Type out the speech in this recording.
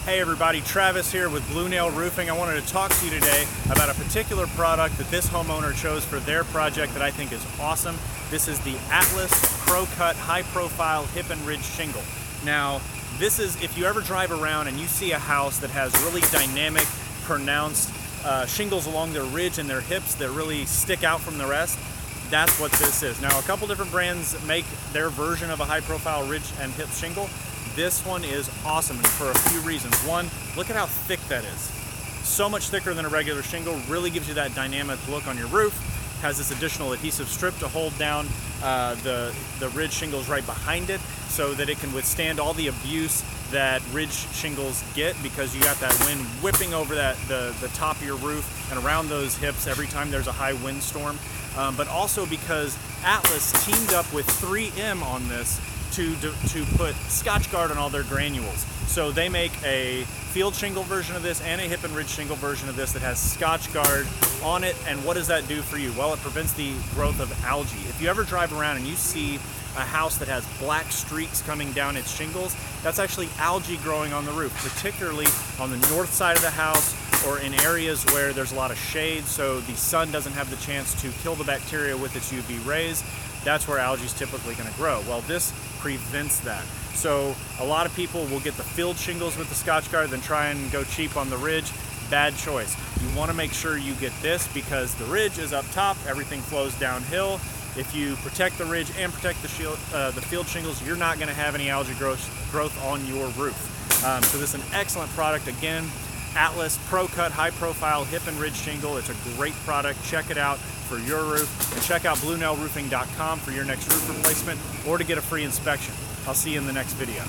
Hey everybody, Travis here with Blue Nail Roofing. I wanted to talk to you today about a particular product that this homeowner chose for their project that I think is awesome. This is the Atlas Pro Cut High Profile Hip and Ridge Shingle. Now, this is, if you ever drive around and you see a house that has really dynamic, pronounced shingles along their ridge and their hips that really stick out from the rest, that's what this is. Now, a couple different brands make their version of a high profile ridge and hip shingle. This one is awesome for a few reasons. One, look at how thick that is. So much thicker than a regular shingle, really gives you that dynamic look on your roof. Has this additional adhesive strip to hold down the ridge shingles right behind it so that it can withstand all the abuse that ridge shingles get, because you got that wind whipping over the top of your roof and around those hips every time there's a high windstorm. But also because Atlas teamed up with 3M on this to put Scotchgard on all their granules. So they make a field shingle version of this and a hip and ridge shingle version of this that has Scotchgard on it. And what does that do for you? Well, it prevents the growth of algae. If you ever drive around and you see a house that has black streaks coming down its shingles, that's actually algae growing on the roof, particularly on the north side of the house or in areas where there's a lot of shade, so the sun doesn't have the chance to kill the bacteria with its UV rays. That's where algae is typically going to grow. Well, this prevents that. So a lot of people will get the field shingles with the Scotchgard, then try and go cheap on the ridge. Bad choice. You want to make sure you get this because the ridge is up top, everything flows downhill. If you protect the ridge and protect the field shingles, you're not going to have any algae growth on your roof. So this is an excellent product. Again, Atlas Pro Cut High Profile Hip and Ridge Shingle. It's a great product. Check it out for your roof. And check out bluenailroofing.com for your next roof replacement or to get a free inspection. I'll see you in the next video.